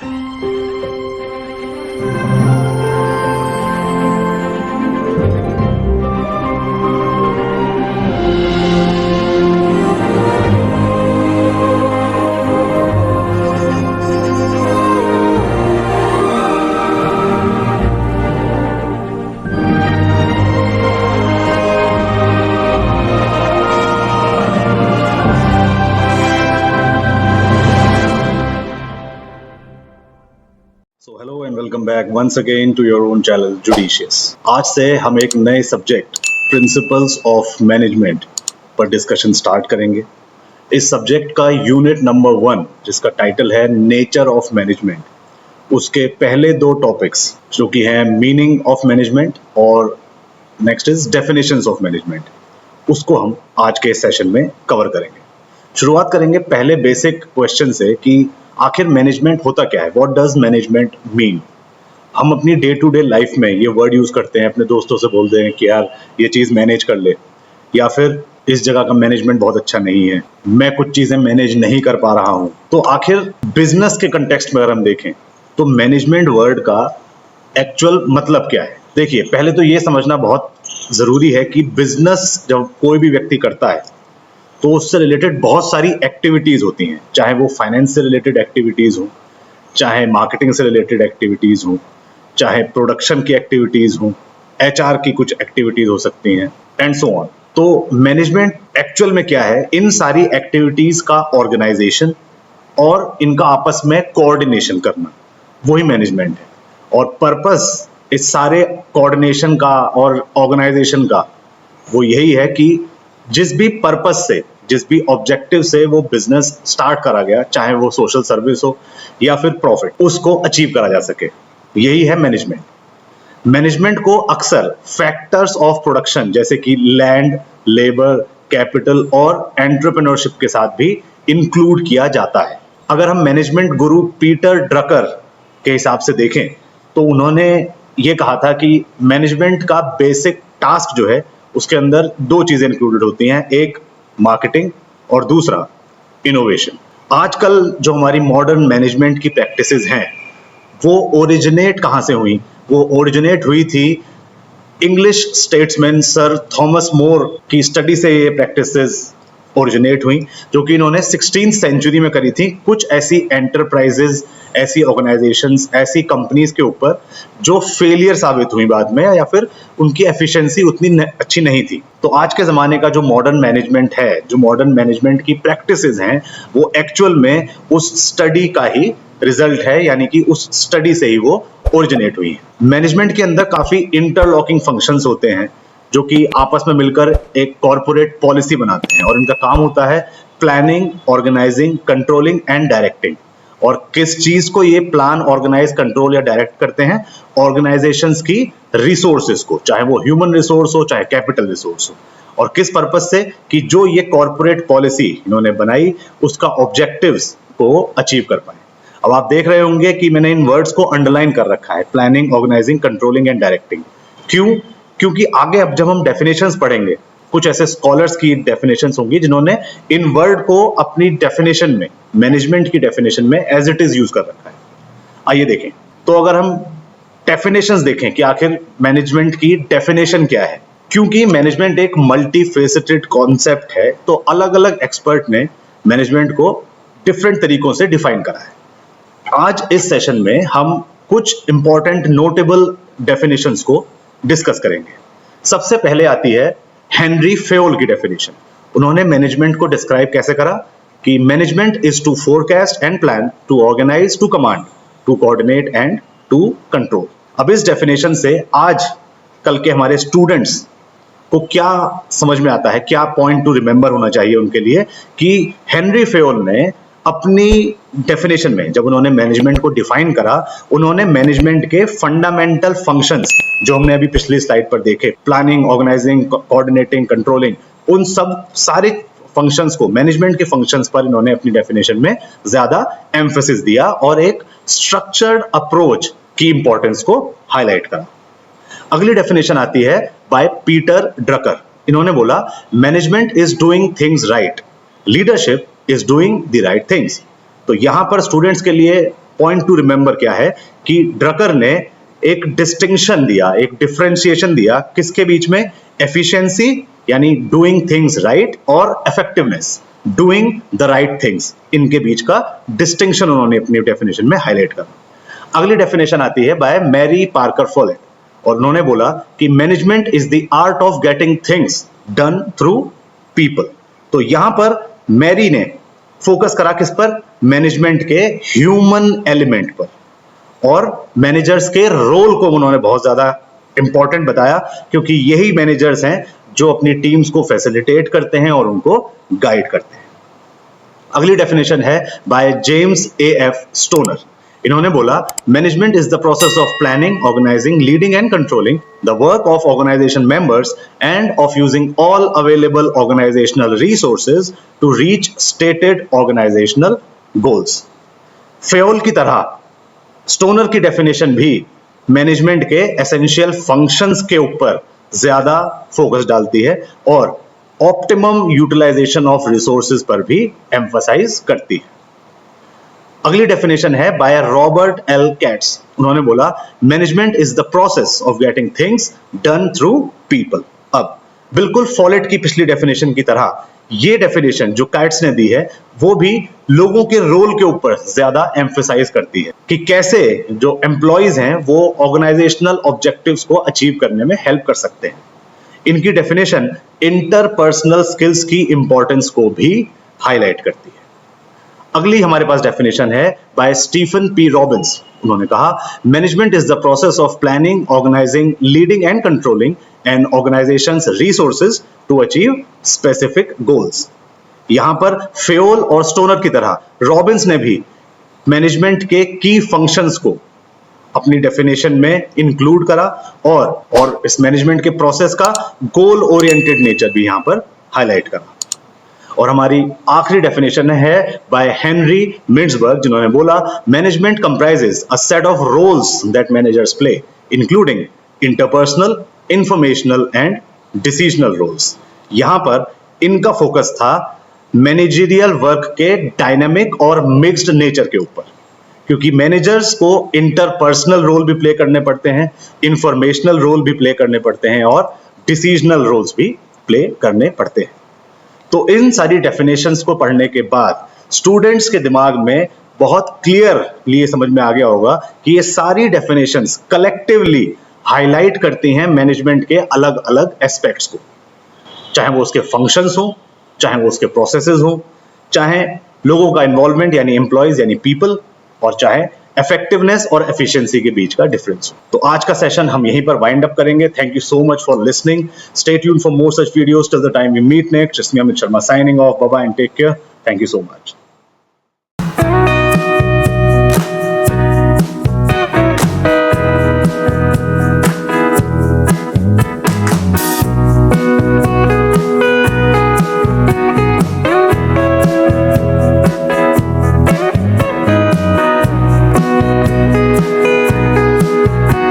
So hello and welcome back once again to your own channel Judicious. आज से हम एक नए सब्जेक्ट प्रिंसिपल्स ऑफ मैनेजमेंट पर डिस्कशन स्टार्ट करेंगे। इस सब्जेक्ट का यूनिट नंबर 1 जिसका टाइटल है नेचर ऑफ मैनेजमेंट, उसके पहले दो टॉपिक्स जो कि हैं मीनिंग ऑफ मैनेजमेंट और next is definitions of management, उसको हम आज के सेशन में कवर करेंगे। शुरुआत करेंगे पहले बेसिक क्वेश्चन से कि आखिर मैनेजमेंट होता क्या है, व्हाट डज मैनेजमेंट मीन। हम अपनी डे टू डे लाइफ में ये वर्ड यूज करते हैं, अपने दोस्तों से बोलते हैं कि यार ये चीज मैनेज कर ले, या फिर इस जगह का मैनेजमेंट बहुत अच्छा नहीं है, मैं कुछ चीजें मैनेज नहीं कर पा रहा हूं। तो आखिर बिजनेस के कंटेक्स्ट में अगर हम देखें तो मैनेजमेंट वर्ड का एक्चुअल मतलब क्या है। देखिए, पहले तो ये समझना बहुत जरूरी है कि बिजनेस जब कोई भी व्यक्ति करता है तो उससे रिलेटेड बहुत सारी एक्टिविटीज होती हैं, चाहे वो फाइनेंस से रिलेटेड एक्टिविटीज हो, चाहे मार्केटिंग से रिलेटेड एक्टिविटीज हो, चाहे प्रोडक्शन की एक्टिविटीज हो, एचआर की कुछ एक्टिविटीज हो सकती हैं एंड सो ऑन। तो मैनेजमेंट एक्चुअल में क्या है, इन सारी एक्टिविटीज का ऑर्गेनाइजेशन और इनका आपस में कोऑर्डिनेशन करना, वही मैनेजमेंट है। और पर्पस इस सारे कोऑर्डिनेशन का और ऑर्गेनाइजेशन का वो यही है कि जिस भी पर्पस से, जिस भी ऑब्जेक्टिव से वो बिजनेस स्टार्ट करा गया, चाहे वो सोशल सर्विस हो या फिर प्रॉफिट, उसको अचीव करा जा सके, यही है मैनेजमेंट। मैनेजमेंट को अक्सर फैक्टर्स ऑफ प्रोडक्शन जैसे कि लैंड, लेबर, कैपिटल और एंटरप्रेन्योरशिप के साथ भी इंक्लूड किया जाता है। अगर हम मैनेजमेंट गुरु पीटर ड्रकर के हिसाब से देखें तो उन्होंने ये कहा था कि मैनेजमेंट का बेसिक टास्क जो है उसके अंदर दो चीजें इंक्लूडेड होती हैं, एक मार्केटिंग और दूसरा इनोवेशन। आजकल जो हमारी मॉडर्न मैनेजमेंट की प्रैक्टिसेस हैं वो ओरिजिनेट कहां से हुई? वो ओरिजिनेट हुई थी English statesman sir Thomas More की स्टडी से ये प्रैक्टिसेस ओरिजिनेट हुई, जो कि इन्होंने 16th सेंचुरी में करी थी। कुछ ऐसी एंटरप्राइजेस, ऐसी ऑर्गेनाइजेशंस, ऐसी कंपनीज के ऊपर जो फेलियर साबित हुई बाद में, या फिर उनकी एफिशिएंसी उतनी अच्छी नहीं थी। तो आज के ज़माने का जो मॉडर्न मैनेजमेंट है, जो मॉडर्न मैनेजमेंट की प्रैक्टिसेस हैं, वो एक्चुअल में उस स्टडी का ही रिजल्ट है, यानी कि उस स्टडी से ही वो ओरिजिनेट हुई है। मैनेजमेंट के अंदर काफ़ी इंटरलॉकिंग फंक्शंस होते हैं जो कि आपस में मिलकर एक कॉर्पोरेट पॉलिसी बनाते हैं, और इनका काम होता है planning, organizing, controlling and directing. और किस चीज को ये प्लान, ऑर्गेनाइज, कंट्रोल या डायरेक्ट करते हैं? ऑर्गेनाइजेशंस की रिसोर्सेज को, चाहे वो ह्यूमन रिसोर्स हो चाहे कैपिटल रिसोर्स हो। और किस पर्पस से? कि जो ये कॉर्पोरेट पॉलिसी इन्होंने बनाई उसका ऑब्जेक्टिव्स को अचीव कर पाए। अब आप देख रहे होंगे कि मैंने इन वर्ड्स को अंडरलाइन कर रखा है, planning, organizing, controlling and directing. क्यों? क्योंकि आगे अब जब हम डेफिनेशंस पढ़ेंगे, कुछ ऐसे स्कॉलर्स की डेफिनेशंस होंगी जिन्होंने इन वर्ड को अपनी डेफिनेशन में, मैनेजमेंट की डेफिनेशन में एज इट इज यूज कर रखा है। आइए देखें। तो अगर हम डेफिनेशंस देखें कि आखिर मैनेजमेंट की डेफिनेशन क्या है, क्योंकि मैनेजमेंट एक मल्टी फेसेटेड कॉन्सेप्ट है, तो अलग अलग एक्सपर्ट ने मैनेजमेंट को डिफरेंट तरीकों से डिफाइन करा है। आज इस सेशन में हम कुछ इंपॉर्टेंट नोटेबल डेफिनेशंस को डिस्कस करेंगे। सबसे पहले आती है हेनरी फेयोल की डेफिनेशन। उन्होंने मैनेजमेंट को डिस्क्राइब कैसे करा कि management is to forecast and plan, to organize, to command, to coordinate and to control. अब इस डेफिनेशन से आज कल के हमारे स्टूडेंट्स को क्या समझ में आता है, क्या पॉइंट टू रिमेंबर होना चाहिए उनके लिए, कि हेनरी फेयोल ने अपनी डेफिनेशन में, जब उन्होंने मैनेजमेंट को डिफाइन करा, उन्होंने मैनेजमेंट के फंडामेंटल फंक्शंस जो हमने अभी पिछली स्लाइड पर देखे, प्लानिंग, ऑर्गेनाइजिंग, कोऑर्डिनेटिंग, कंट्रोलिंग, उन सब सारे फंक्शंस को, मैनेजमेंट के फंक्शंस पर इन्होंने अपनी डेफिनेशन में ज्यादा एम्फेसिस दिया और एक स्ट्रक्चर्ड अप्रोच की इंपॉर्टेंस को हाईलाइट करा। अगली डेफिनेशन आती है बाय पीटर ड्रकर। इन्होंने बोला management is doing things right, leadership is doing the right things. तो यहां पर स्टूडेंट्स के लिए पॉइंट टू रिमेंबर क्या है कि ड्रकर ने एक डिस्टिंक्शन दिया, एक डिफरेंशिएशन दिया किसके बीच में, एफिशिएंसी यानी डूइंग थिंग्स राइट और effectiveness doing the right things, इनके बीच का डिस्टिंक्शन उन्होंने अपनी डेफिनेशन में हाईलाइट करा। अगली डेफिनेशन आती है बाय मैरी पार्कर फॉलेट और उन्होंने बोला कि management is the art of getting things done through people. तो यहां पर मैरी ने फोकस करा किस पर, मैनेजमेंट के ह्यूमन एलिमेंट पर, और मैनेजर्स के रोल को उन्होंने बहुत ज्यादा इंपॉर्टेंट बताया क्योंकि यही मैनेजर्स हैं जो अपनी टीम्स को फैसिलिटेट करते हैं और उनको गाइड करते हैं। अगली डेफिनेशन है बाय जेम्स एएफ स्टोनर। इन्होंने बोला management is the process of planning, organizing, leading and controlling the work of organization members and of using all available organizational resources to reach stated organizational goals. Fayol की तरह stoner की definition भी management के essential functions के ऊपर ज्यादा focus डालती है और ऑप्टिमम यूटिलाइजेशन ऑफ रिसोर्सेज पर भी एम्फसाइज करती है। अगली डेफिनेशन है बाय रॉबर्ट एल कैट्स। उन्होंने बोला management is the process of getting things done through people. अब बिल्कुल फॉलेट की पिछली डेफिनेशन की तरह ये डेफिनेशन जो कैट्स ने दी है वो भी लोगों के रोल के ऊपर ज्यादा एम्फसाइज करती है कि कैसे जो एम्प्लॉयज हैं वो ऑर्गेनाइजेशनल ऑब्जेक्टिव्स को अचीव करने में हेल्प कर सकते हैं। इनकी डेफिनेशन इंटरपर्सनल स्किल्स की इंपॉर्टेंस को भी हाईलाइट करती है। अगली हमारे पास डेफिनेशन है बाय स्टीफन पी रॉबिन्स। उन्होंने कहा management is the process of planning, organizing, leading and controlling an organizations resources to achieve specific goals. यहां पर फेयोल और स्टोनर की तरह रॉबिन्स ने भी मैनेजमेंट के की फंक्शंस को अपनी डेफिनेशन में इंक्लूड करा और इस मैनेजमेंट के प्रोसेस का गोल ओरिएंटेड नेचर भी यहां पर हाईलाइट करा। और हमारी आखिरी डेफिनेशन है बाय हेनरी मिट्सबर्ग, जिन्होंने बोला management comprises a set of roles that managers play including interpersonal, informational and decisional roles. यहां पर इनका फोकस था मैनेजरियल वर्क के डायनामिक और मिक्स्ड नेचर के ऊपर, क्योंकि मैनेजर्स को इंटरपर्सनल रोल भी प्ले करने पड़ते हैं, इंफॉर्मेशनल रोल भी प्ले करने पड़ते हैं और डिसीजनल रोल्स भी प्ले करने पड़ते हैं। तो इन सारी डेफिनेशंस को पढ़ने के बाद स्टूडेंट्स के दिमाग में बहुत क्लियरली समझ में आ गया होगा कि ये सारी डेफिनेशंस कलेक्टिवली हाईलाइट करती हैं मैनेजमेंट के अलग अलग एस्पेक्ट्स को, चाहे वो उसके फंक्शंस हो, चाहे वो उसके प्रोसेसेस हो, चाहे लोगों का इन्वॉल्वमेंट यानी एम्प्लॉयज यानी पीपल, और चाहे इफेक्टिवनेस और एफिशिएंसी के बीच का डिफरेंस हो। तो आज का सेशन हम यहीं पर वाइंड अप करेंगे। Thank you so much for listening. Stay tuned for more such videos till the time we meet next. It's me Amit Sharma signing off. Bye bye and take care. Thank you so much.